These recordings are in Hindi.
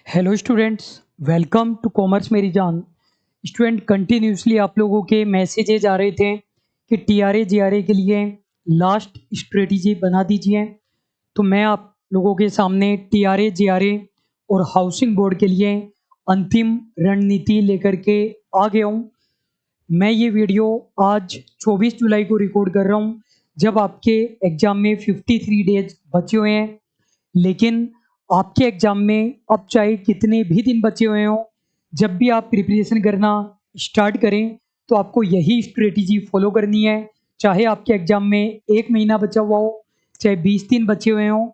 Hello students, welcome to commerce मेरी जान। स्टूडेंट, कंटिन्यूसली आप लोगों के मैसेजेज आ रहे थे कि टीआरए जीआरए के लिए लास्ट स्ट्रेटजी बना दीजिए। तो मैं आप लोगों के सामने टीआरए जीआरए और हाउसिंग बोर्ड के लिए अंतिम रणनीति लेकर के आ गया हूँ। मैं ये वीडियो आज 24 जुलाई को रिकॉर्ड कर रहा हूँ, जब आपके एग्ज़ाम में 53 डेज बचे हुए हैं। लेकिन आपके एग्ज़ाम में अब चाहे कितने भी दिन बचे हुए हों, जब भी आप प्रिपरेशन करना स्टार्ट करें तो आपको यही स्ट्रेटजी फॉलो करनी है। चाहे आपके एग्ज़ाम में 1 महीना बचा हुआ हो, चाहे 20 दिन बचे हुए हों,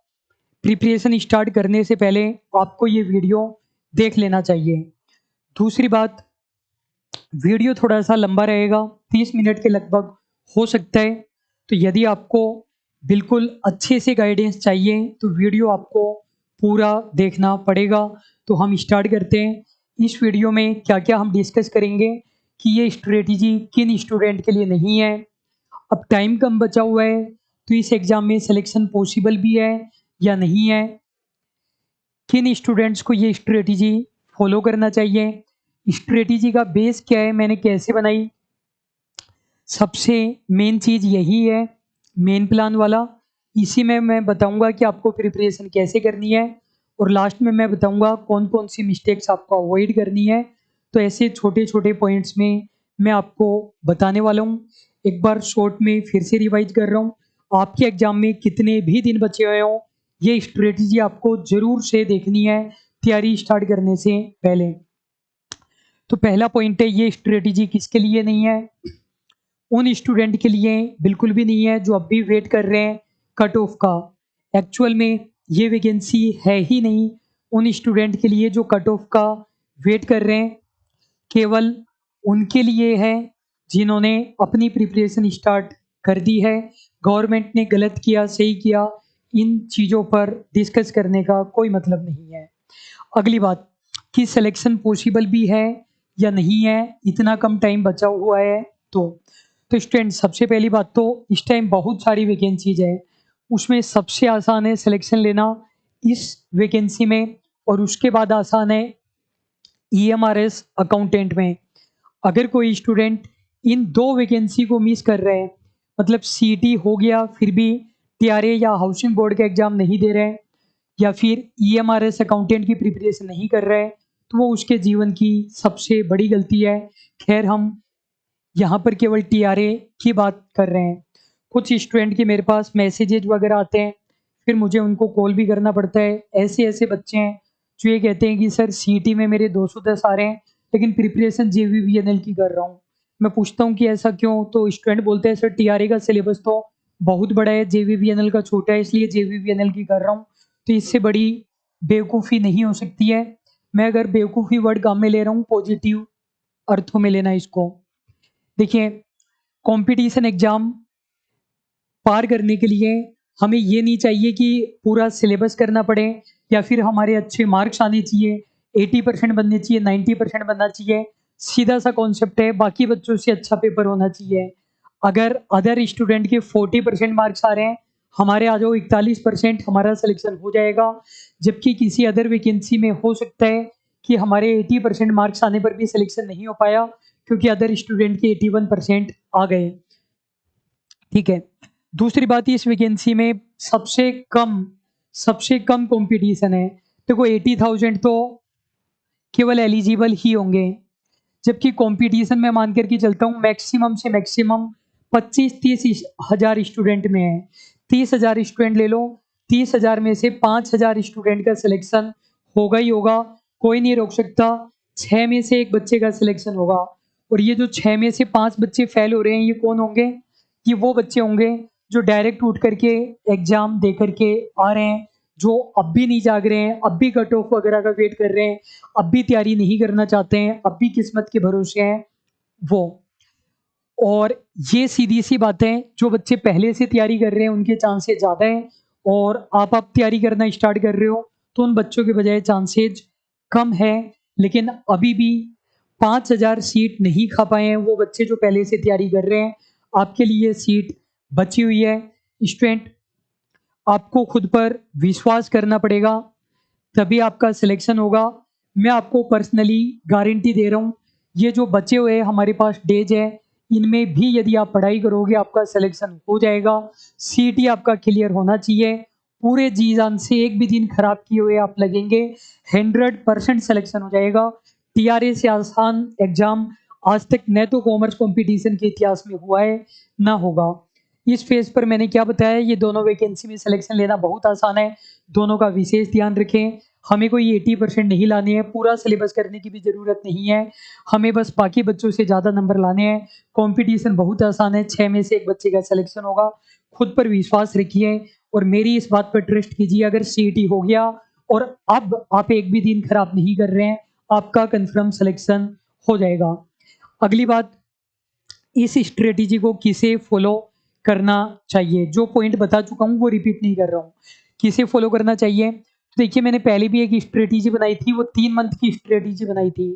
प्रिपरेशन स्टार्ट करने से पहले आपको ये वीडियो देख लेना चाहिए। दूसरी बात, वीडियो थोड़ा सा लंबा रहेगा, 30 मिनट के लगभग हो सकता है। तो यदि आपको बिल्कुल अच्छे से गाइडेंस चाहिए तो वीडियो आपको पूरा देखना पड़ेगा। तो हम स्टार्ट करते हैं। इस वीडियो में क्या क्या हम डिस्कस करेंगे कि ये स्ट्रेटजी किन स्टूडेंट के लिए नहीं है। अब टाइम कम बचा हुआ है तो इस एग्ज़ाम में सिलेक्शन पॉसिबल भी है या नहीं है, किन स्टूडेंट्स को ये स्ट्रेटजी फॉलो करना चाहिए, स्ट्रेटजी का बेस क्या है, मैंने कैसे बनाई। सबसे मेन चीज़ यही है, मेन प्लान वाला। इसी में मैं बताऊंगा कि आपको प्रिपरेशन कैसे करनी है, और लास्ट में मैं बताऊंगा कौन कौन सी मिस्टेक्स आपको अवॉइड करनी है। तो ऐसे छोटे छोटे पॉइंट्स में मैं आपको बताने वाला हूँ। एक बार शॉर्ट में फिर से रिवाइज कर रहा हूँ। आपके एग्जाम में कितने भी दिन बचे हुए हों, ये स्ट्रेटजी आपको ज़रूर से देखनी है तैयारी स्टार्ट करने से पहले। तो पहला पॉइंट है, ये स्ट्रेटजी किसके लिए नहीं है। उन स्टूडेंट के लिए बिल्कुल भी नहीं है जो अब भी वेट कर रहे हैं कट ऑफ का। एक्चुअल में ये वैकेंसी है ही नहीं उन स्टूडेंट के लिए जो कट ऑफ का वेट कर रहे हैं। केवल उनके लिए है जिन्होंने अपनी प्रिपरेशन स्टार्ट कर दी है। गवर्नमेंट ने गलत किया सही किया, इन चीज़ों पर डिस्कस करने का कोई मतलब नहीं है। अगली बात कि सिलेक्शन पॉसिबल भी है या नहीं है, इतना कम टाइम बचा हुआ है। तो स्टूडेंट, सबसे पहली बात तो इस टाइम बहुत सारी वैकेंसीज है, उसमें सबसे आसान है सिलेक्शन लेना इस वैकेंसी में, और उसके बाद आसान है ईएमआरएस अकाउंटेंट में। अगर कोई स्टूडेंट इन दो वैकेंसी को मिस कर रहे हैं, मतलब सीईटी हो गया फिर भी टीआरए या हाउसिंग बोर्ड का एग्जाम नहीं दे रहे हैं, या फिर ईएमआरएस अकाउंटेंट की प्रिपरेशन नहीं कर रहे हैं, तो वो उसके जीवन की सबसे बड़ी गलती है। खैर, हम यहाँ पर केवल टीआरए की बात कर रहे हैं। कुछ स्टूडेंट के मेरे पास मैसेजेज वगैरह आते हैं, फिर मुझे उनको कॉल भी करना पड़ता है। ऐसे ऐसे बच्चे हैं जो ये कहते हैं कि सर सीईटी में मेरे 210 आ रहे हैं, लेकिन प्रिपरेशन जेवीवीएनएल की कर रहा हूँ। मैं पूछता हूँ कि ऐसा क्यों, तो स्टूडेंट बोलते हैं सर टीआरए का सिलेबस तो बहुत बड़ा है, जेवीवीएनएल का छोटा है, इसलिए जेवीवीएनएल की कर रहा हूँ। तो इससे बड़ी बेवकूफ़ी नहीं हो सकती है। मैं अगर बेवकूफ़ी वर्ड काम में ले रहा हूँ, पॉजिटिव अर्थों में लेना इसको। देखिए, कंपटीशन एग्जाम पार करने के लिए हमें ये नहीं चाहिए कि पूरा सिलेबस करना पड़े, या फिर हमारे अच्छे मार्क्स आने चाहिए, 80% बनने चाहिए, 90% बनना चाहिए। सीधा सा कॉन्सेप्ट है, बाकी बच्चों से अच्छा पेपर होना चाहिए। अगर अदर स्टूडेंट के 40% मार्क्स आ रहे हैं, हमारे आ जाओ 41%, हमारा सिलेक्शन हो जाएगा। जबकि किसी अदर वैकेंसी में हो सकता है कि हमारे 80% मार्क्स आने पर भी सिलेक्शन नहीं हो पाया, क्योंकि अदर स्टूडेंट के 81% आ गए। ठीक है। दूसरी बात, इस वैकेंसी में सबसे कम कंपटीशन है। देखो, 80,000 तो केवल एलिजिबल ही होंगे, जबकि कंपटीशन में मान करके चलता हूँ मैक्सिमम से मैक्सिमम 25-30 हजार स्टूडेंट में है। 30,000 स्टूडेंट ले लो, 30,000 में से 5,000 स्टूडेंट का सिलेक्शन होगा ही होगा, कोई नहीं रोक सकता। 6 में से एक बच्चे का सिलेक्शन होगा। और ये जो 6 में से 5 बच्चे फेल हो रहे हैं, ये कौन होंगे? ये वो बच्चे होंगे जो डायरेक्ट उठ करके एग्जाम दे करके आ रहे हैं, जो अब भी नहीं जाग रहे हैं, अब भी कट ऑफ वगैरह का वेट कर रहे हैं, अब भी तैयारी नहीं करना चाहते हैं, अब भी किस्मत के भरोसे हैं वो। और ये सीधी सी बातें, जो बच्चे पहले से तैयारी कर रहे हैं उनके चांसेस ज़्यादा हैं, और आप तैयारी करना स्टार्ट कर रहे हो तो उन बच्चों के बजाय चांसेज कम है। लेकिन अभी भी 5,000 सीट नहीं खा पाए हैं वो बच्चे जो पहले से तैयारी कर रहे हैं। आपके लिए सीट बची हुई है। स्टूडेंट, आपको खुद पर विश्वास करना पड़ेगा। तभी आपका सिलेक्शन होगा। मैं आपको पर्सनली गारंटी दे रहा हूँ। ये जो बचे हुए हमारे पास डेज है, इनमें भी यदि आप पढ़ाई करोगे आपका सिलेक्शन हो जाएगा। सीटी आपका क्लियर होना चाहिए। पूरे जी जान से एक भी दिन खराब किए हुए आप लगेंगे, 100% सिलेक्शन हो जाएगा। टीआरए से आसान एग्जाम आज तक न तो कॉमर्स कंपटीशन के इतिहास में हुआ है ना होगा। इस फेज पर मैंने क्या बताया, ये दोनों वैकेंसी में सिलेक्शन लेना बहुत आसान है। दोनों का विशेष ध्यान रखें। हमें कोई 80% नहीं लाने हैं, पूरा सिलेबस करने की भी ज़रूरत नहीं है। हमें बस बाकी बच्चों से ज़्यादा नंबर लाने हैं। कंपटीशन बहुत आसान है, 6 में से 1 बच्चे का सिलेक्शन होगा। खुद पर विश्वास रखिए और मेरी इस बात पर ट्रस्ट कीजिए। अगर सीईटी हो गया और अब आप एक भी दिन खराब नहीं कर रहे हैं, आपका कंफर्म सिलेक्शन हो जाएगा। अगली बात, इस स्ट्रेटेजी को किसे फॉलो करना चाहिए। जो पॉइंट बता चुका हूँ वो रिपीट नहीं कर रहा हूँ। किसे फॉलो करना चाहिए, तो देखिए मैंने पहले भी एक स्ट्रेटेजी बनाई थी, वो 3 मंथ की स्ट्रेटेजी बनाई थी।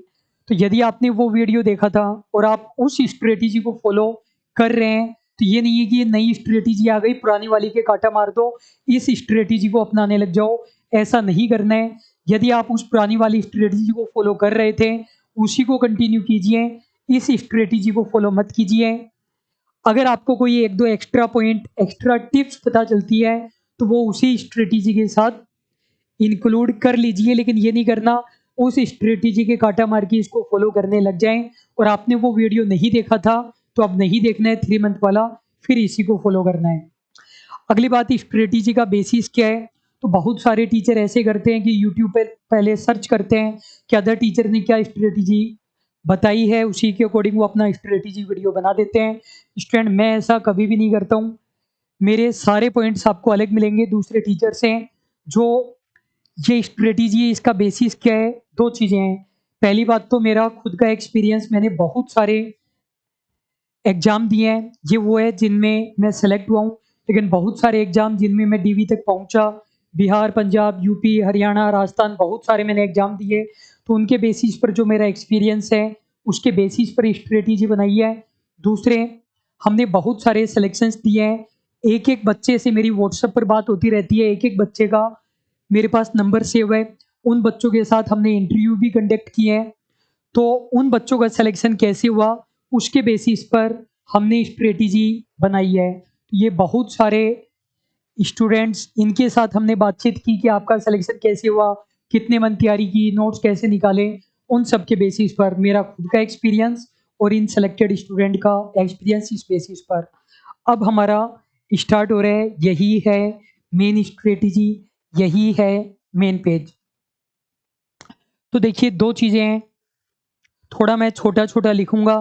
तो यदि आपने वो वीडियो देखा था और आप उस स्ट्रेटेजी को फॉलो कर रहे हैं, तो ये नहीं है कि ये नई स्ट्रेटेजी आ गई पुरानी वाली के काटा मार दो, इस स्ट्रेटेजी को अपनाने लग जाओ। ऐसा नहीं करना है। यदि आप उस पुरानी वाली स्ट्रेटेजी को फॉलो कर रहे थे, उसी को कंटिन्यू कीजिए। इस स्ट्रेटेजी को फॉलो मत कीजिए। अगर आपको कोई 1-2 एक्स्ट्रा पॉइंट, एक्स्ट्रा टिप्स पता चलती है, तो वो उसी स्ट्रेटेजी के साथ इंक्लूड कर लीजिए। लेकिन ये नहीं करना उस स्ट्रेटेजी के काटा मार के इसको फॉलो करने लग जाएं और आपने वो वीडियो नहीं देखा था तो अब नहीं देखना है 3 मंथ वाला, फिर इसी को फॉलो करना है। अगली बात, स्ट्रेटेजी का बेसिस क्या है। तो बहुत सारे टीचर ऐसे करते हैं कि यूट्यूब पर पहले सर्च करते हैं कि अदर टीचर ने क्या स्ट्रेटेजी बताई है, उसी के अकॉर्डिंग वो अपना स्ट्रेटेजी वीडियो बना देते हैं। स्टूडेंट, मैं ऐसा कभी भी नहीं करता हूँ। मेरे सारे पॉइंट्स आपको अलग मिलेंगे दूसरे टीचर से। जो ये स्ट्रेटेजी है, इसका बेसिस क्या है, 2 चीज़ें हैं। पहली बात तो मेरा खुद का एक्सपीरियंस, मैंने बहुत सारे एग्ज़ाम दिए हैं, ये वो है जिनमें मैं सेलेक्ट हुआ हूँ। लेकिन बहुत सारे एग्ज़ाम जिनमें मैं डीवी तक पहुँचा, बिहार, पंजाब, यूपी, हरियाणा, राजस्थान, बहुत सारे मैंने एग्ज़ाम दिए। तो उनके बेसिस पर जो मेरा एक्सपीरियंस है, उसके बेसिस पर स्ट्रेटेजी बनाई है। दूसरे, हमने बहुत सारे सिलेक्शंस दिए हैं। एक-एक बच्चे से मेरी व्हाट्सएप पर बात होती रहती है, एक-एक बच्चे का मेरे पास नंबर सेव है। उन बच्चों के साथ हमने इंटरव्यू भी कंडक्ट किए हैं। तो उन बच्चों का सिलेक्शन कैसे हुआ, उसके बेसिस पर हमने स्ट्रेटेजी बनाई है। ये बहुत सारे स्टूडेंट्स, इनके साथ हमने बातचीत की कि आपका सिलेक्शन कैसे हुआ, कितने मन तैयारी की, नोट्स कैसे निकाले। उन सब के बेसिस पर मेरा खुद का एक्सपीरियंस और इन सेलेक्टेड स्टूडेंट का एक्सपीरियंस, इस बेसिस पर अब हमारा स्टार्ट हो रहा है। यही है मेन स्ट्रेटेजी, यही है मेन पेज। तो देखिए 2 चीज़ें हैं, थोड़ा मैं छोटा-छोटा लिखूँगा,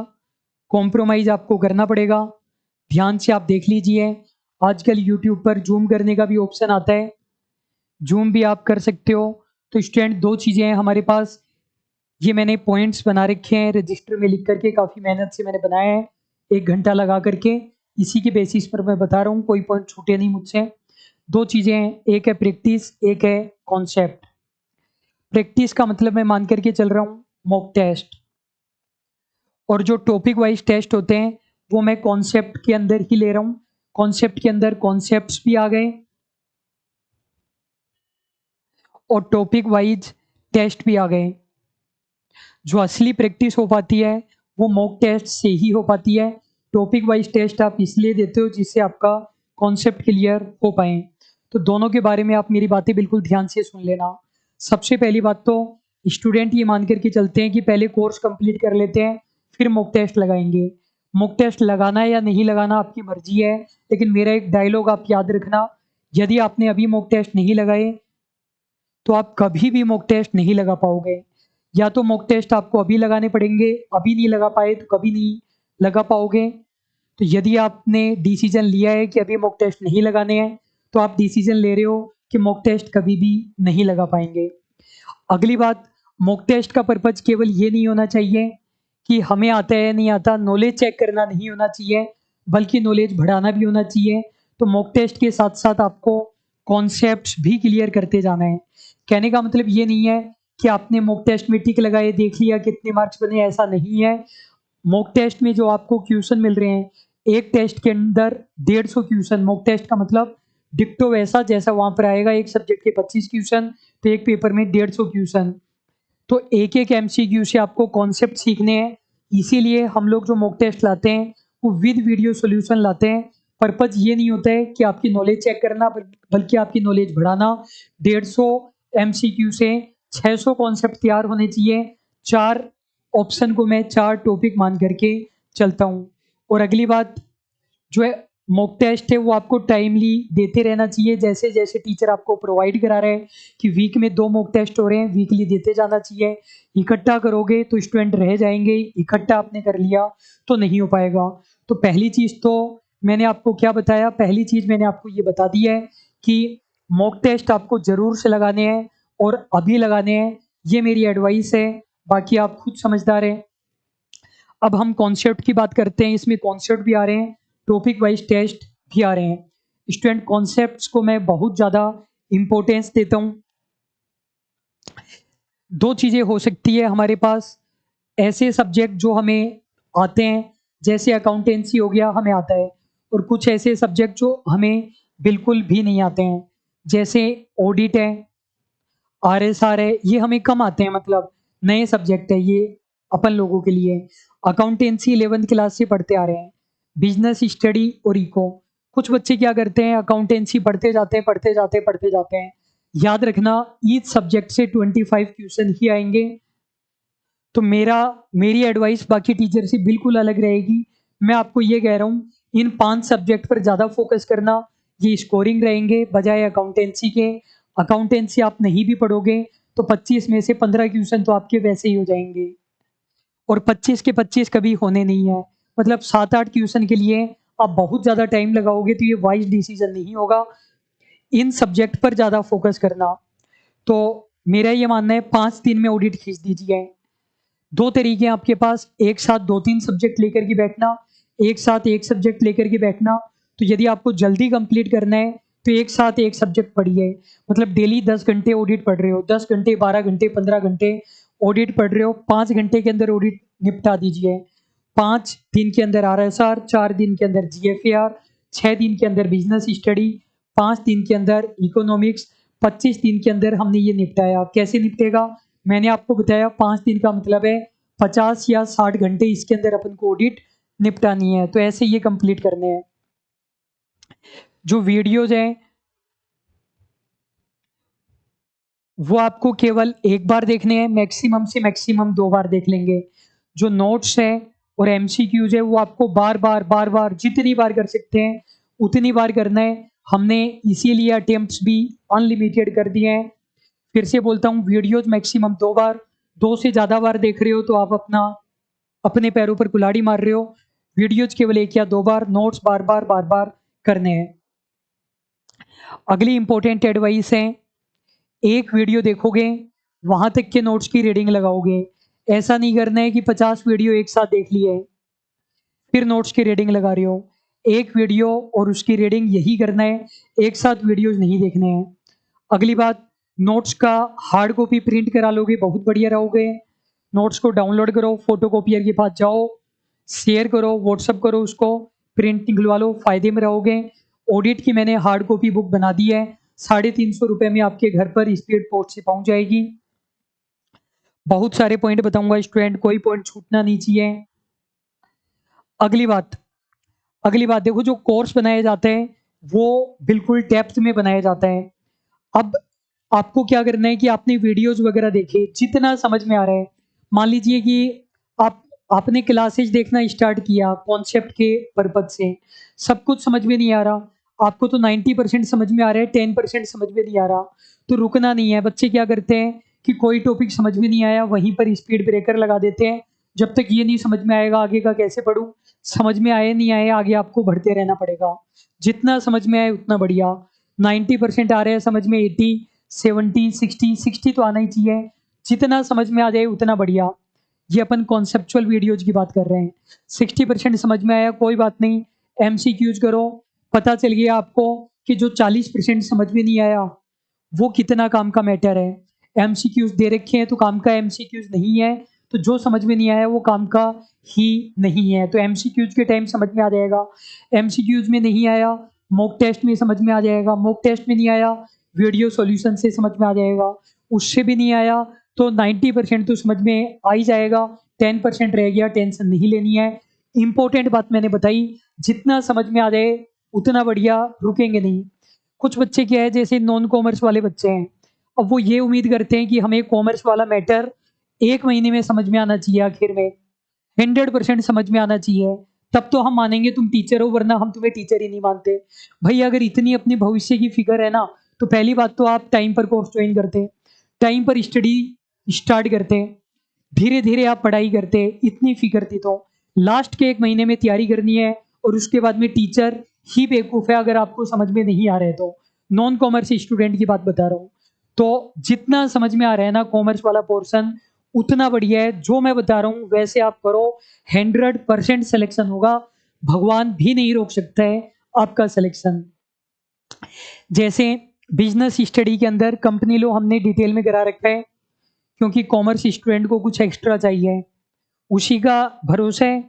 कॉम्प्रोमाइज़ आपको करना पड़ेगा। ध्यान से आप देख लीजिए। आजकल यूट्यूब पर ज़ूम करने का भी ऑप्शन आता है, ज़ूम भी आप कर सकते हो। तो स्टूडेंट 2 चीज़ें हैं हमारे पास। ये मैंने पॉइंट्स बना रखे हैं रजिस्टर में लिख करके, काफ़ी मेहनत से मैंने बनाया है, 1 घंटा लगा करके। इसी के बेसिस पर मैं बता रहा हूँ, कोई पॉइंट छूटे नहीं मुझसे। 2 चीज़ें हैं, एक है प्रैक्टिस, एक है कॉन्सेप्ट। प्रैक्टिस का मतलब मैं मान करके चल रहा हूँ मॉक टेस्ट, और जो टॉपिक वाइज टेस्ट होते हैं वो मैं कॉन्सेप्ट के अंदर ही ले रहा हूँ। कॉन्सेप्ट के अंदर कॉन्सेप्ट्स भी आ गए और टॉपिक वाइज टेस्ट भी आ गए। जो असली प्रैक्टिस हो पाती है वो मॉक टेस्ट से ही हो पाती है। टॉपिक वाइज टेस्ट आप इसलिए देते हो जिससे आपका कॉन्सेप्ट क्लियर हो पाए। तो दोनों के बारे में आप मेरी बातें बिल्कुल ध्यान से सुन लेना। सबसे पहली बात तो स्टूडेंट ये मान करके चलते हैं कि पहले कोर्स कंप्लीट कर लेते हैं, फिर मॉक टेस्ट लगाएंगे। मॉक टेस्ट लगाना है या नहीं लगाना आपकी मर्जी है, लेकिन मेरा एक डायलॉग आप याद रखना, यदि आपने अभी मॉक टेस्ट नहीं लगाए तो आप कभी भी मॉक टेस्ट नहीं लगा पाओगे। या तो मॉक टेस्ट आपको अभी लगाने पड़ेंगे, अभी नहीं लगा पाए तो कभी नहीं लगा पाओगे। तो यदि आपने डिसीजन लिया है कि अभी मॉक टेस्ट नहीं लगाने हैं, तो आप डिसीजन ले रहे हो कि मॉक टेस्ट कभी भी नहीं लगा पाएंगे। अगली बात, मॉक टेस्ट का पर्पज केवल ये नहीं होना चाहिए कि हमें आता है नहीं आता, नॉलेज चेक करना नहीं होना चाहिए, बल्कि नॉलेज बढ़ाना भी होना चाहिए। तो मॉक टेस्ट के साथ साथ आपको कॉन्सेप्ट्स भी क्लियर करते जाना है। कहने का मतलब ये नहीं है कि आपने मॉक टेस्ट में टिक लगाए, देख लिया कितने मार्क्स बने, ऐसा नहीं है। मॉक टेस्ट में जो आपको क्वेश्चन मिल रहे हैं, एक टेस्ट के अंदर 150 क्वेश्चन, मॉक टेस्ट का मतलब डिक्टो वैसा जैसा वहां पर आएगा। एक सब्जेक्ट के 25 क्वेश्चन, तो एक पेपर में 150 क्वेश्चन, तो एक एक MCQ से आपको कॉन्सेप्ट सीखने हैं। इसीलिए हम लोग जो मॉक टेस्ट लाते हैं वो विद वीडियो सॉल्यूशन लाते हैं। पर्पज ये नहीं होता है कि आपकी नॉलेज चेक करना, बल्कि आपकी नॉलेज बढ़ाना। 150 MCQ से 600 कॉन्सेप्ट तैयार होने चाहिए। 4 ऑप्शन को मैं 4 टॉपिक मान करके चलता हूँ। और अगली बात जो है, मॉक टेस्ट है वो आपको टाइमली देते रहना चाहिए। जैसे जैसे टीचर आपको प्रोवाइड करा रहे हैं कि वीक में 2 मॉक टेस्ट हो रहे हैं, वीकली देते जाना चाहिए। इकट्ठा करोगे तो स्टूडेंट रह जाएंगे, इकट्ठा आपने कर लिया तो नहीं हो पाएगा। तो पहली चीज़ तो मैंने आपको क्या बताया, पहली चीज़ मैंने आपको ये बता दी है कि मॉक टेस्ट आपको ज़रूर से लगाने हैं और अभी लगाने हैं। ये मेरी एडवाइस है, बाकी आप खुद समझदार हैं। अब हम कॉन्सेप्ट की बात करते हैं। इसमें कॉन्सेप्ट भी आ रहे हैं, टॉपिक वाइज टेस्ट भी आ रहे हैं। स्टूडेंट कॉन्सेप्ट्स को मैं बहुत ज़्यादा इम्पोर्टेंस देता हूँ। 2 चीज़ें हो सकती है हमारे पास, ऐसे सब्जेक्ट जो हमें आते हैं, जैसे अकाउंटेंसी हो गया हमें आता है, और कुछ ऐसे सब्जेक्ट जो हमें बिल्कुल भी नहीं आते हैं, जैसे ऑडिट है, RSR है, ये हमें कम आते हैं, मतलब नए सब्जेक्ट है ये अपन लोगों के लिए। अकाउंटेंसी 11th क्लास से पढ़ते आ रहे हैं। बिजनेस स्टडी और इको, कुछ बच्चे क्या करते हैं, अकाउंटेंसी पढ़ते जाते हैं, पढ़ते जाते हैं। याद रखना, ईच सब्जेक्ट से 25 क्वेश्चन ही आएंगे। तो मेरी एडवाइस बाकी टीचर से बिल्कुल अलग रहेगी। मैं आपको ये कह रहा हूँ, इन 5 सब्जेक्ट पर ज़्यादा फोकस करना, ये स्कोरिंग रहेंगे बजाय अकाउंटेंसी के। अकाउंटेंसी आप नहीं भी पढ़ोगे तो 25 में से 15 क्वेश्चन तो आपके वैसे ही हो जाएंगे, और 25 के 25 कभी होने नहीं है। मतलब 7-8 क्वेश्चन के लिए आप बहुत ज़्यादा टाइम लगाओगे तो ये वाइज डिसीजन नहीं होगा। इन सब्जेक्ट पर ज़्यादा फोकस करना। तो मेरा ये मानना है 5 दिन में ऑडिट खींच दीजिए। 2 तरीके हैं आपके पास, एक साथ 2-3 सब्जेक्ट लेकर के बैठना, एक साथ एक सब्जेक्ट लेकर के बैठना। तो यदि आपको जल्दी कंप्लीट करना है तो एक साथ एक सब्जेक्ट पढ़िए। मतलब डेली 10 घंटे ऑडिट पढ़ रहे हो, 10 घंटे, 12 घंटे, 15 घंटे ऑडिट पढ़ रहे हो, 5 घंटे के अंदर ऑडिट निपटा दीजिए। 5 दिन के अंदर RSR, 4 दिन के अंदर GFAR, 6 दिन के अंदर बिजनेस स्टडी, 5 दिन के अंदर इकोनॉमिक्स, 25 दिन के अंदर हमने ये निपटाया। कैसे निपटेगा, मैंने आपको बताया 5 दिन का मतलब है 50 या 60 घंटे इसके अंदर अपन को ऑडिट निपटानी है। तो ऐसे ये कंप्लीट करने हैं। जो वीडियोज हैं वो आपको केवल एक बार देखने हैं, मैक्सिमम से मैक्सिमम 2 बार देख लेंगे। जो नोट्स है और MCQs है वो आपको बार बार जितनी बार कर सकते हैं उतनी बार करना है। हमने इसीलिए अटेम्प्ट्स भी अनलिमिटेड कर दिए हैं। फिर से बोलता हूँ, वीडियोज मैक्सिमम 2 बार, 2 से ज़्यादा बार देख रहे हो तो आप अपने पैरों पर कुल्हाड़ी मार रहे हो। वीडियोज केवल 1 या 2 बार, नोट्स बार बार करने हैं। अगली इंपॉर्टेंट एडवाइस है, एक वीडियो देखोगे वहां तक के नोट्स की रीडिंग लगाओगे। ऐसा नहीं करना है कि 50 वीडियो एक साथ देख लिए फिर नोट्स की रीडिंग लगा रहे हो। एक वीडियो और उसकी रीडिंग यही करना है, एक साथ वीडियोज नहीं देखने हैं। अगली बात, नोट्स का हार्ड कॉपी प्रिंट करा लोगे बहुत बढ़िया रहोगे। नोट्स को डाउनलोड करो, फोटोकॉपियर के पास जाओ, शेयर करो, व्हाट्सअप करो, उसको प्रिंट निकलवा लो, फायदे में रहोगे। ऑडिट की मैंने हार्ड कॉपी बुक बना दी है, 350 रुपये में आपके घर पर स्पीड पोस्ट से पहुंच जाएगी। बहुत सारे पॉइंट बताऊंगा स्टूडेंट, कोई पॉइंट छूटना नहीं चाहिए। अगली बात देखो, जो कोर्स बनाए जाते हैं वो बिल्कुल डेप्थ में बनाया जाता है। अब आपको क्या करना है कि आपने वीडियोज वगैरह देखे, जितना समझ में आ रहा है। मान लीजिए कि आपने क्लासेज देखना स्टार्ट किया कॉन्सेप्ट के पर्पज से, सब कुछ समझ में नहीं आ रहा, आपको तो 90% समझ में आ रहा है, 10% समझ में नहीं आ रहा, तो रुकना नहीं है। बच्चे क्या करते हैं कि कोई टॉपिक समझ में नहीं आया वहीं पर स्पीड ब्रेकर लगा देते हैं। जब तक ये नहीं समझ में आएगा आगे का कैसे पढ़ूं, समझ में आए नहीं आए आगे आपको बढ़ते रहना पड़ेगा। जितना समझ में आए उतना बढ़िया। 90% आ रहे हैं समझ में, 80, 70, 60 तो आना ही चाहिए। जितना समझ में आ जाए उतना बढ़िया। ये अपन कॉन्सेप्चुअल वीडियोज की बात कर रहे हैं। 60% समझ में आया कोई बात नहीं, MCQs करो। पता चल गया आपको कि जो 40% समझ में नहीं आया वो कितना काम का मैटर है। MCQs दे रखे हैं तो काम का MCQs नहीं है, तो जो समझ में नहीं आया वो काम का ही नहीं है। तो MCQs के टाइम समझ में आ जाएगा, MCQs में नहीं आया मॉक टेस्ट में समझ में आ जाएगा, मॉक टेस्ट में नहीं आया वीडियो सॉल्यूशन से समझ में आ जाएगा, उससे भी नहीं आया तो 90% तो समझ में आ ही जाएगा, 10% रह गया, टेंशन नहीं लेनी है। इंपॉर्टेंट बात मैंने बताई, जितना समझ में आ जाए उतना बढ़िया, रुकेंगे नहीं। कुछ बच्चे क्या है, जैसे नॉन कॉमर्स वाले बच्चे हैं, अब वो ये उम्मीद करते हैं कि हमें कॉमर्स वाला मैटर 1 महीने में समझ में आना चाहिए, आखिर में 100% समझ में आना चाहिए, तब तो हम मानेंगे तुम टीचर हो, वरना हम तुम्हें टीचर ही नहीं मानते। भाई अगर इतनी अपनी भविष्य की फिक्र है ना, तो पहली बात तो आप टाइम पर कोर्स ज्वाइन करते, टाइम पर स्टडी स्टार्ट करते, धीरे धीरे आप पढ़ाई करते, इतनी फिक्र थी तो लास्ट के 1 महीने में तैयारी करनी है, और उसके बाद में टीचर ही बेवकूफ है अगर आपको समझ में नहीं आ रहे तो। नॉन कॉमर्स स्टूडेंट की बात बता रहा हूँ, तो जितना समझ में आ रहा है ना कॉमर्स वाला पोर्शन, उतना बढ़िया है। जो मैं बता रहा हूँ वैसे आप करो, 100% सिलेक्शन होगा, भगवान भी नहीं रोक सकता है आपका सिलेक्शन। जैसे बिजनेस स्टडी के अंदर कंपनी लो हमने डिटेल में करा रखा है, क्योंकि कॉमर्स स्टूडेंट को कुछ एक्स्ट्रा चाहिए, उसी का भरोसा है।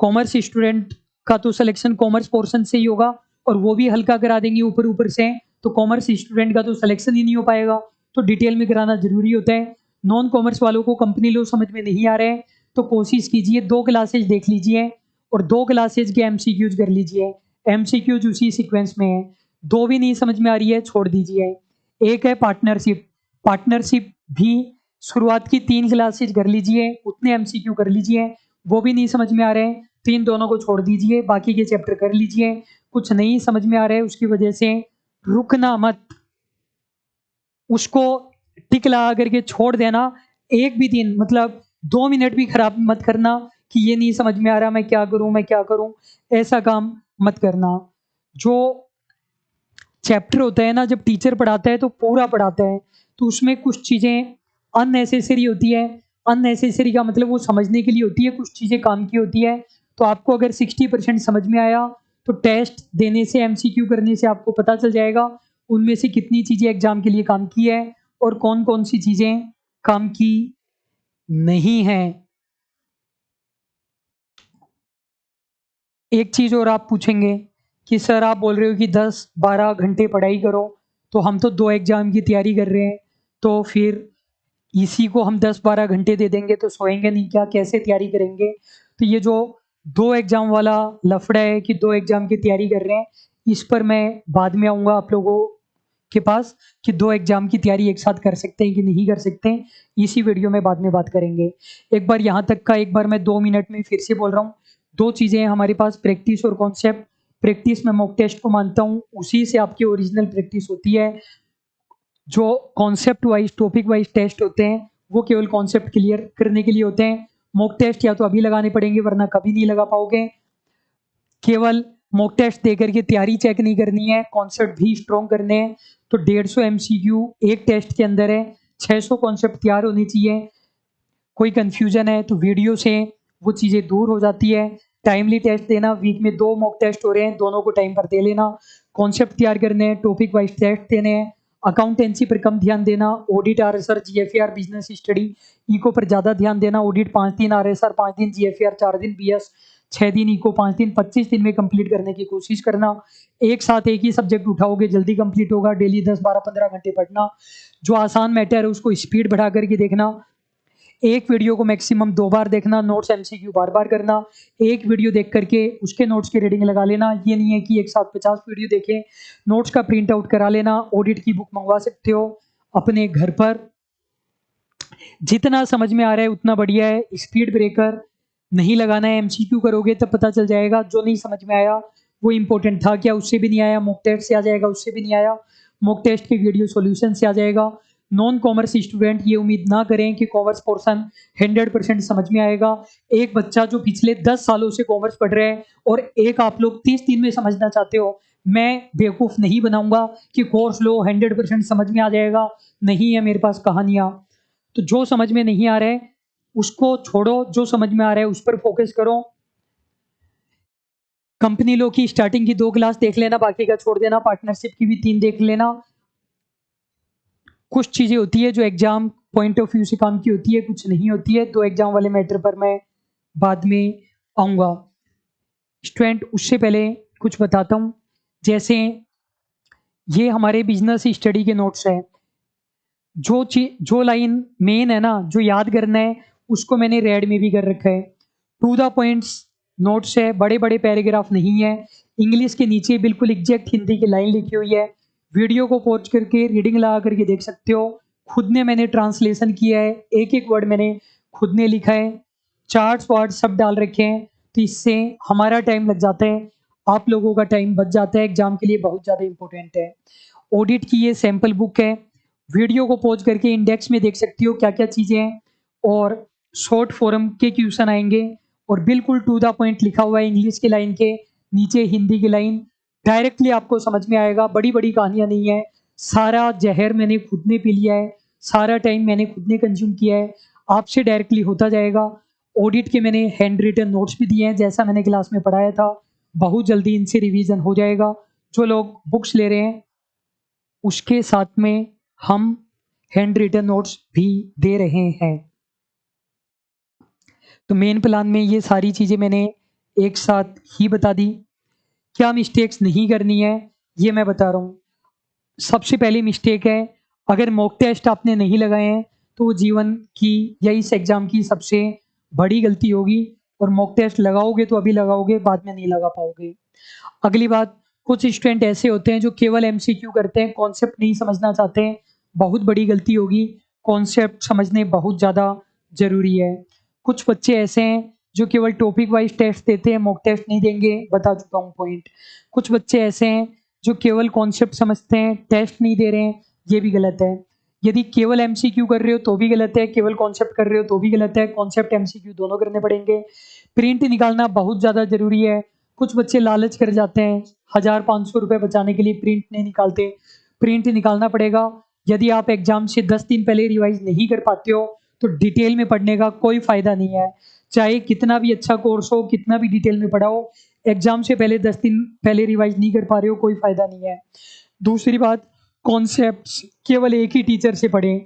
कॉमर्स स्टूडेंट का तो सिलेक्शन कॉमर्स पोर्शन से ही होगा, और वो भी हल्का करा देंगे ऊपर ऊपर से, तो कॉमर्स स्टूडेंट का तो सिलेक्शन ही नहीं हो पाएगा, तो डिटेल में कराना जरूरी होता है। नॉन कॉमर्स वालों को कंपनी लो समझ में नहीं आ रहे हैं, तो कोशिश कीजिए 2 क्लासेज देख लीजिए, और 2 क्लासेज के एमसीक्यूज कर लीजिए। एमसीक्यूज उसी सीक्वेंस में है, 2 भी नहीं समझ में आ रही है छोड़ दीजिए। एक है पार्टनरशिप, पार्टनरशिप भी शुरुआत की 3 क्लासेज कर लीजिए, उतने एमसीक्यू कर लीजिए, वो भी नहीं समझ में आ रहे हैं, तो इन दोनों को छोड़ दीजिए, बाकी के चैप्टर कर लीजिए। कुछ नहीं समझ में आ रहा है उसकी वजह से रुकना मत, उसको टिक लगा करके छोड़ देना। एक भी दिन मतलब 2 मिनट भी खराब मत करना कि ये नहीं समझ में आ रहा, मैं क्या करूं, मैं क्या करूं, ऐसा काम मत करना। जो चैप्टर होता है ना, जब टीचर पढ़ाता है तो पूरा पढ़ाता है, तो उसमें कुछ चीज़ें अननेसेसरी होती है। अननेसेसरी का मतलब वो समझने के लिए होती है, कुछ चीज़ें काम की होती है। तो आपको अगर 60% समझ में आया, तो टेस्ट देने से, एमसीक्यू करने से आपको पता चल जाएगा उनमें से कितनी चीज़ें एग्जाम के लिए काम की है, और कौन कौन सी चीज़ें काम की नहीं है। एक चीज़ और आप पूछेंगे कि सर आप बोल रहे हो कि 10-12 घंटे पढ़ाई करो, तो हम तो 2 एग्ज़ाम की तैयारी कर रहे हैं, तो फिर इसी को हम 10-12 घंटे दे देंगे तो सोएंगे नहीं क्या, कैसे तैयारी करेंगे? तो ये जो 2 एग्ज़ाम वाला लफड़ा है कि 2 एग्ज़ाम की तैयारी कर रहे हैं, इस पर मैं बाद में आऊँगा आप लोगों के पास कि 2 एग्ज़ाम की तैयारी एक साथ कर सकते हैं कि नहीं कर सकते हैं, इसी वीडियो में बाद में बात करेंगे। एक बार यहाँ तक का एक बार मैं 2 मिनट में फिर से बोल रहा हूँ, 2 चीज़ें हैं हमारे पास, प्रैक्टिस और कॉन्सेप्ट। प्रैक्टिस में मॉक टेस्ट को मानता हूँ, उसी से आपकी ओरिजिनल प्रैक्टिस होती है। जो concept wise, topic wise test होते हैं, वो केवल कॉन्सेप्ट क्लियर करने के लिए होते हैं। मॉक टेस्ट या तो अभी लगाने पड़ेंगे, वरना कभी नहीं लगा पाओगे। केवल मॉक टेस्ट देकर के तैयारी चेक नहीं करनी है, कॉन्सेप्ट भी स्ट्रॉन्ग करने हैं। तो 150 एमसीक्यू एक टेस्ट के अंदर है, 600 कॉन्सेप्ट तैयार होने चाहिए। कोई कंफ्यूजन है तो वीडियो से वो चीज़ें दूर हो जाती है। टाइमली टेस्ट देना, वीक में 2 मॉक टेस्ट हो रहे हैं, दोनों को टाइम पर दे लेना। कॉन्सेप्ट तैयार करने हैं, टॉपिक वाइज टेस्ट देने हैं। अकाउंटेंसी पर कम ध्यान देना, audit, RSR, GFR, business study, eco पर ज़्यादा ध्यान देना। ऑडिट 5 दिन, आरएसआर 5 दिन, जीएफआर 4 दिन, बीएस 6 दिन, इको 5 दिन, 25 दिन में कंप्लीट करने की कोशिश करना। एक साथ एक ही सब्जेक्ट उठाओगे जल्दी कंप्लीट होगा। डेली 10-12-15 घंटे पढ़ना। जो आसान मैटर है उसको स्पीड बढ़ा करके देखना। एक वीडियो को मैक्सिमम 2 बार देखना, नोट्स एमसीक्यू बार बार करना। एक वीडियो देख करके उसके नोट्स की रीडिंग लगा लेना, ये नहीं है कि एक साथ 50 वीडियो देखें। नोट्स का प्रिंट आउट करा लेना, ऑडिट की बुक मंगवा सकते हो अपने घर पर। जितना समझ में आ रहा है उतना बढ़िया है, स्पीड ब्रेकर नहीं लगाना है। एमसीक्यू करोगे तब पता चल जाएगा, जो नहीं समझ में आया वो इंपॉर्टेंट था क्या, उससे भी नहीं आया, मॉक टेस्ट से आ जाएगा, उससे भी नहीं आया, मॉक टेस्ट के वीडियो सॉल्यूशन से आ जाएगा। नॉन कॉमर्स स्टूडेंट ये उम्मीद ना करें कि कॉमर्स पोर्शन 100% समझ में आएगा। एक बच्चा जो पिछले 10 सालों से कॉमर्स पढ़ रहा है, और एक आप लोग 30 दिन में समझना चाहते हो, मैं बेवकूफ़ नहीं बनाऊंगा कि कोर्स लो 100% समझ में आ जाएगा। नहीं है मेरे पास कहानियाँ। तो जो समझ में नहीं आ रहा है उसको छोड़ो, जो समझ में आ रहा है उस पर फोकस करो। कंपनी लो की स्टार्टिंग की 2 क्लास देख लेना, बाकी का छोड़ देना। पार्टनरशिप की भी 3 देख लेना। कुछ चीज़ें होती है जो एग्जाम पॉइंट ऑफ व्यू से काम की होती है, कुछ नहीं होती है। 2 एग्जाम वाले मैटर पर मैं बाद में आऊँगा। स्टूडेंट उससे पहले कुछ बताता हूँ। जैसे ये हमारे बिजनेस स्टडी के नोट्स है। जो लाइन मेन है ना, जो याद करना है, उसको मैंने रेड में भी कर रखा है। टू द पॉइंट्स नोट्स है, बड़े बड़े पैराग्राफ नहीं है। इंग्लिश के नीचे बिल्कुल एग्जैक्ट हिंदी की लाइन लिखी हुई है। वीडियो को पॉज करके रीडिंग लगा करके देख सकते हो। खुद ने मैंने ट्रांसलेशन किया है, एक एक वर्ड मैंने खुद ने लिखा है, चार्ट्स वार्ड सब डाल रखे हैं। तो इससे हमारा टाइम लग जाता है, आप लोगों का टाइम बच जाता है, एग्जाम के लिए बहुत ज़्यादा इंपॉर्टेंट है। ऑडिट की ये सैम्पल बुक है, वीडियो को पॉज करके इंडेक्स में देख सकती हो क्या क्या चीज़ें हैं, और शॉर्ट फॉर्म के क्वेश्चन आएंगे, और बिल्कुल टू द पॉइंट लिखा हुआ है इंग्लिश की लाइन के नीचे हिंदी की लाइन, डायरेक्टली आपको समझ में आएगा। बड़ी बड़ी कहानियां नहीं है, सारा जहर मैंने खुद ने पी लिया है, सारा टाइम मैंने खुद ने कंज्यूम किया है, आपसे डायरेक्टली होता जाएगा। ऑडिट के मैंने हैंड रिटन नोट्स भी दिए हैं, जैसा मैंने क्लास में पढ़ाया था। बहुत जल्दी इनसे रिवीजन हो जाएगा। जो लोग बुक्स ले रहे हैं उसके साथ में हम हैंड रिटन नोट्स भी दे रहे हैं। तो मेन प्लान में ये सारी चीज़ें मैंने एक साथ ही बता दी। क्या मिस्टेक्स नहीं करनी है ये मैं बता रहा हूँ। सबसे पहली मिस्टेक है, अगर मॉक टेस्ट आपने नहीं लगाए हैं तो वो जीवन की या इस एग्ज़ाम की सबसे बड़ी गलती होगी। और मॉक टेस्ट लगाओगे तो अभी लगाओगे, बाद में नहीं लगा पाओगे। अगली बात, कुछ स्टूडेंट ऐसे होते हैं जो केवल एमसीक्यू करते हैं, कॉन्सेप्ट नहीं समझना चाहते हैं। बहुत बड़ी गलती होगी, कॉन्सेप्ट समझने बहुत ज़्यादा ज़रूरी है। कुछ बच्चे ऐसे हैं जो केवल टॉपिक वाइज टेस्ट देते हैं, मॉक टेस्ट नहीं देंगे, बता चुका हूँ पॉइंट। कुछ बच्चे ऐसे हैं जो केवल कॉन्सेप्ट समझते हैं, टेस्ट नहीं दे रहे हैं, ये भी गलत है। यदि केवल एमसीक्यू कर रहे हो तो भी गलत है, केवल कॉन्सेप्ट कर रहे हो तो भी गलत है। कॉन्सेप्ट एमसीक्यू दोनों करने पड़ेंगे। प्रिंट निकालना बहुत ज़्यादा ज़रूरी है। कुछ बच्चे लालच कर जाते हैं, 1000-500 रुपये बचाने के लिए प्रिंट नहीं निकालते। प्रिंट निकालना पड़ेगा। यदि आप एग्जाम से 10 दिन पहले रिवाइज नहीं कर पाते हो तो डिटेल में पढ़ने का कोई फ़ायदा नहीं है। चाहे कितना भी अच्छा कोर्स हो, कितना भी डिटेल में पढ़ा हो, एग्जाम से पहले 10 दिन पहले रिवाइज नहीं कर पा रहे हो, कोई फ़ायदा नहीं है। दूसरी बात, कॉन्सेप्ट्स केवल एक ही टीचर से पढ़ें।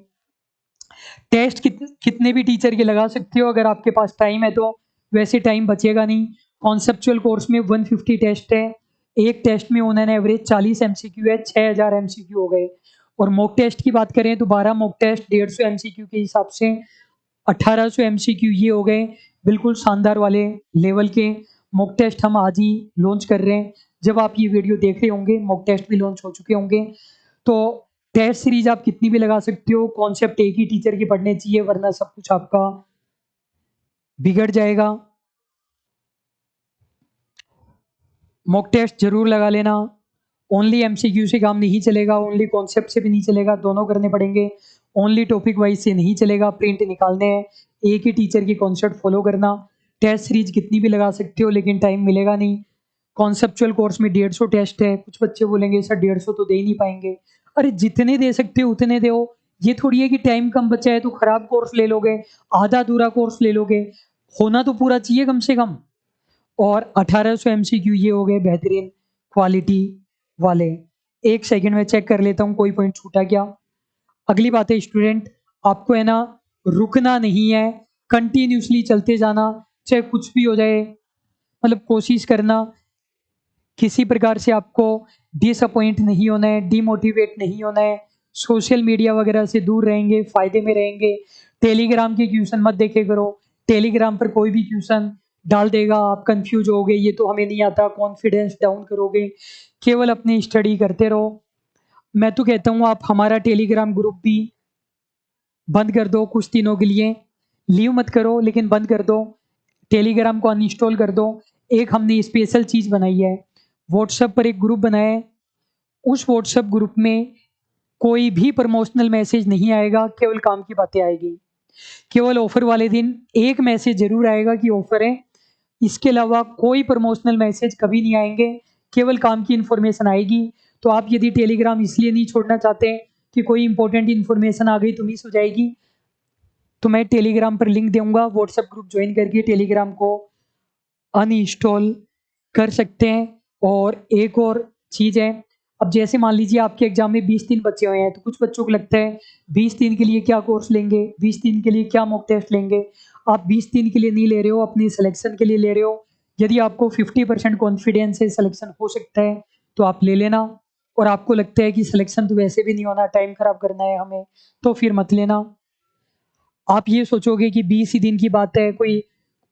टेस्ट कितने भी टीचर के लगा सकते हो अगर आपके पास टाइम है तो, वैसे टाइम बचेगा नहीं। कॉन्सेप्चुअल कोर्स में 150 टेस्ट है, एक टेस्ट में उन्होंने एवरेज 40 एमसीक्यू है, 6000 एमसीक्यू हो गए। और मॉक टेस्ट की बात करें तो 12 मॉक टेस्ट 150 एमसीक्यू के हिसाब से 1800 एमसीक्यू ये हो गए। बिल्कुल शानदार वाले लेवल के मॉक टेस्ट हम आज ही लॉन्च कर रहे हैं। जब आप ये वीडियो देख रहे होंगे मॉक टेस्ट भी लॉन्च हो चुके होंगे। तो टेस्ट सीरीज आप कितनी भी लगा सकते हो, कॉन्सेप्ट एक ही टीचर की पढ़ने चाहिए, वरना सब कुछ आपका बिगड़ जाएगा। मॉक टेस्ट जरूर लगा लेना। ओनली एमसीक्यू से काम नहीं चलेगा, ओनली कॉन्सेप्ट से भी नहीं चलेगा, दोनों करने पड़ेंगे। ओनली टॉपिक वाइज से नहीं चलेगा, प्रिंट निकालने हैं, एक ही टीचर की कॉन्सेप्ट फॉलो करना। टेस्ट सीरीज कितनी भी लगा सकते हो लेकिन टाइम मिलेगा नहीं। कॉन्सेप्चुअल कोर्स में 150 टेस्ट है। कुछ बच्चे बोलेंगे सर 150 तो दे ही नहीं पाएंगे। अरे जितने दे सकते हो उतने दो। ये थोड़ी है कि टाइम कम बचा है तो खराब कोर्स ले लोगे, आधा अधूरा कोर्स ले लोगे। होना तो पूरा चाहिए कम से कम। और 1800 एमसीक्यू ये हो गए बेहतरीन क्वालिटी वाले। एक सेकंड में चेक कर लेता हूँ कोई पॉइंट छूटा क्या। अगली बात है स्टूडेंट, आपको है ना रुकना नहीं है, कंटिन्यूसली चलते जाना, चाहे कुछ भी हो जाए। मतलब कोशिश करना, किसी प्रकार से आपको डिसअपॉइंट नहीं होना है, डिमोटिवेट नहीं होना है। सोशल मीडिया वगैरह से दूर रहेंगे, फायदे में रहेंगे। टेलीग्राम के क्वेश्चन मत देखे करो, टेलीग्राम पर कोई भी क्वेश्चन डाल देगा, आप कंफ्यूज होगे, ये तो हमें नहीं आता, कॉन्फिडेंस डाउन करोगे। केवल अपनी स्टडी करते रहो। मैं तो कहता हूँ आप हमारा टेलीग्राम ग्रुप भी बंद कर दो कुछ दिनों के लिए, लीव मत करो लेकिन बंद कर दो, टेलीग्राम को अनइंस्टॉल कर दो। एक हमने स्पेशल चीज़ बनाई है, व्हाट्सएप पर एक ग्रुप बनाया है। उस व्हाट्सएप ग्रुप में कोई भी प्रमोशनल मैसेज नहीं आएगा, केवल काम की बातें आएगी। केवल ऑफर वाले दिन एक मैसेज जरूर आएगा कि ऑफर है, इसके अलावा कोई प्रमोशनल मैसेज कभी नहीं आएंगे, केवल काम की इन्फॉर्मेशन आएगी। तो आप यदि टेलीग्राम इसलिए नहीं छोड़ना चाहते कि कोई इंपॉर्टेंट इन्फॉर्मेशन आ गई तो मिस हो जाएगी, तो मैं टेलीग्राम पर लिंक दूंगा, व्हाट्सएप ग्रुप ज्वाइन करके टेलीग्राम को अनइंस्टॉल कर सकते हैं। और एक और चीज़ है, अब जैसे मान लीजिए आपके एग्जाम में 20 दिन बचे हुए हैं, तो कुछ बच्चों को लगता है 20 दिन के लिए क्या कोर्स लेंगे, 20 दिन के लिए क्या मॉक टेस्ट लेंगे। आप 20 दिन के लिए नहीं ले रहे हो, अपनी सिलेक्शन के लिए ले रहे हो। यदि आपको 50% कॉन्फिडेंस है सिलेक्शन हो सकता है तो आप ले लेना। और आपको लगता है कि सिलेक्शन तो वैसे भी नहीं होना, टाइम खराब करना है हमें, तो फिर मत लेना। आप ये सोचोगे कि 20 ही दिन की बात है, कोई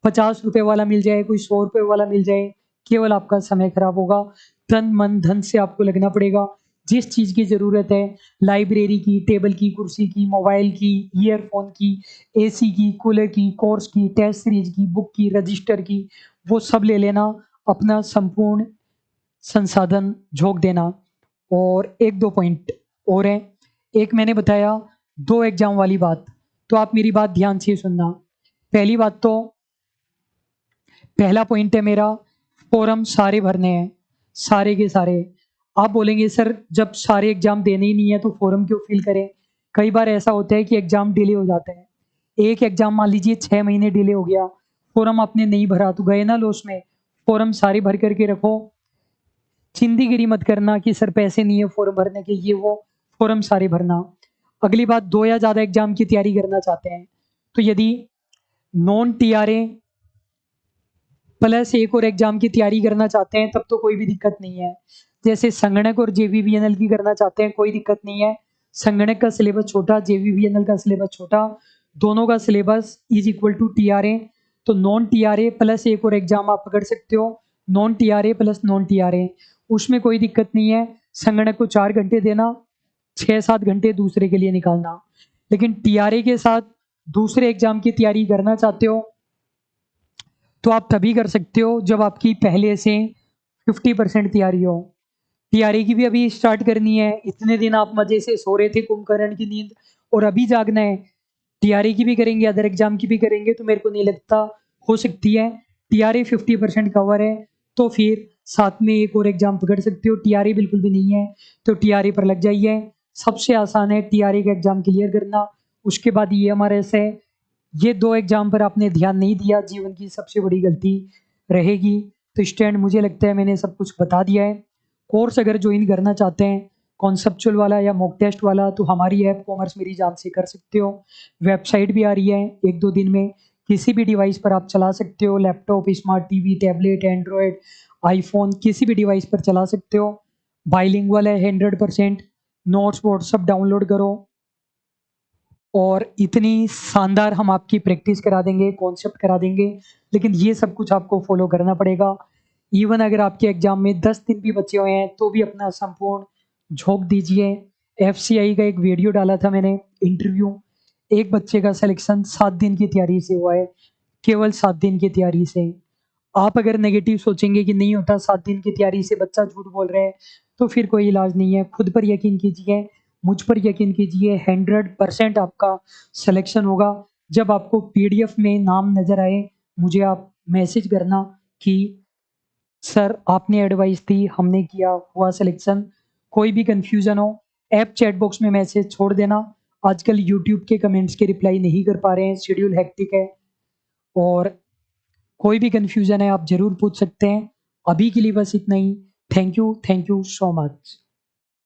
50 रुपए वाला मिल जाए, कोई 100 रुपए वाला मिल जाए, केवल आपका समय खराब होगा। तन मन धन से आपको लगना पड़ेगा। जिस चीज़ की ज़रूरत है, लाइब्रेरी की, टेबल की, कुर्सी की, मोबाइल की, ईयरफोन की, एसी की, कूलर की, कोर्स की, टेस्ट सीरीज की, बुक की, रजिस्टर की, वो सब ले लेना। अपना संपूर्ण संसाधन झोंक देना। और 1-2 पॉइंट और हैं। एक मैंने बताया 2 एग्ज़ाम वाली बात, तो आप मेरी बात ध्यान से सुनना। पहली बात तो पहला पॉइंट है मेरा, फॉर्म सारे भरने हैं, सारे के सारे। आप बोलेंगे सर जब सारे एग्ज़ाम देने ही नहीं है तो फॉर्म क्यों फिल करें? कई बार ऐसा होता है कि एग्ज़ाम डिले हो जाते हैं। एक एग्ज़ाम मान लीजिए 6 महीने डिले हो गया, फॉर्म आपने नहीं भरा तो गए ना लॉस में। फॉर्म सारे भर कर के रखो। चिंदीगिरी मत करना कि सर पैसे नहीं है फॉर्म भरने के, ये वो, फॉर्म सारे भरना। अगली बात, 2 या ज़्यादा एग्ज़ाम की तैयारी करना चाहते हैं, तो यदि नॉन टीआरए प्लस एक और एग्ज़ाम की तैयारी करना चाहते हैं तब तो कोई भी दिक्कत नहीं है। जैसे संगणक और जेवीवीएनएल की करना चाहते हैं, कोई दिक्कत नहीं है। संगणक का सिलेबस छोटा, जेवीवीएनएल का सिलेबस छोटा, दोनों का syllabus is equal to TRA. तो नॉन टीआरए प्लस एक और एग्ज़ाम आप पकड़ सकते हो, non TRA plus non TRA, उसमें कोई दिक्कत नहीं है। संगणक को 4 घंटे देना, 6-7 घंटे दूसरे के लिए निकालना। लेकिन टीआरए के साथ दूसरे एग्ज़ाम की तैयारी करना चाहते हो तो आप तभी कर सकते हो जब आपकी पहले से 50% तैयारी हो। तैयारी की भी अभी स्टार्ट करनी है। इतने दिन आप मजे से सो रहे थे कुंभकर्ण की नींद, और अभी जागना है। तैयारी की भी करेंगे, अदर एग्जाम की भी करेंगे, तो मेरे को नहीं लगता हो सकती है। तैयारी 50% कवर है, तो फिर साथ में एक और एग्जाम पकड़ सकते हो। तैयारी बिल्कुल भी नहीं है तो तैयारी पर लग जाइए। सबसे आसान है तैयारी का एग्जाम क्लियर करना, उसके बाद EMRS है। ये 2 एग्ज़ाम पर आपने ध्यान नहीं दिया, जीवन की सबसे बड़ी गलती रहेगी। तो स्टैंड मुझे लगता है मैंने सब कुछ बता दिया है। कोर्स अगर ज्वाइन करना चाहते हैं कॉन्सेप्चुअल वाला या मॉक टेस्ट वाला, तो हमारी ऐप कॉमर्स मेरी जान से कर सकते हो। वेबसाइट भी आ रही है 1-2 दिन में, किसी भी डिवाइस पर आप चला सकते हो। Laptop, smart TV, tablet, Android, iPhone, किसी भी डिवाइस पर चला सकते हो। बाइलिंगुअल है 100%। नोट्स वोट्स सब डाउनलोड करो, और इतनी शानदार हम आपकी प्रैक्टिस करा देंगे, कॉन्सेप्ट करा देंगे। लेकिन ये सब कुछ आपको फॉलो करना पड़ेगा। इवन अगर आपके एग्जाम में 10 दिन भी बचे हुए हैं तो भी अपना संपूर्ण झोंक दीजिए। FCI का एक वीडियो डाला था मैंने, इंटरव्यू, एक बच्चे का सिलेक्शन 7 दिन की तैयारी से हुआ है, केवल 7 दिन की तैयारी से। आप अगर नेगेटिव सोचेंगे कि नहीं होता 7 दिन की तैयारी से, बच्चा झूठ बोल रहा है, तो फिर कोई इलाज नहीं है। खुद पर यकीन कीजिए, मुझ पर यकीन कीजिए, 100% आपका सिलेक्शन होगा। जब आपको PDF में नाम नज़र आए, मुझे आप मैसेज करना कि सर आपने एडवाइस दी, हमने किया, हुआ सिलेक्शन। कोई भी कन्फ्यूज़न हो, ऐप चैट बॉक्स में मैसेज छोड़ देना। आजकल यूट्यूब के कमेंट्स के रिप्लाई नहीं कर पा रहे हैं, शेड्यूल हेक्टिक है। और कोई भी कन्फ्यूज़न है आप ज़रूर पूछ सकते हैं। अभी के लिए बस इतना ही। Thank you so much.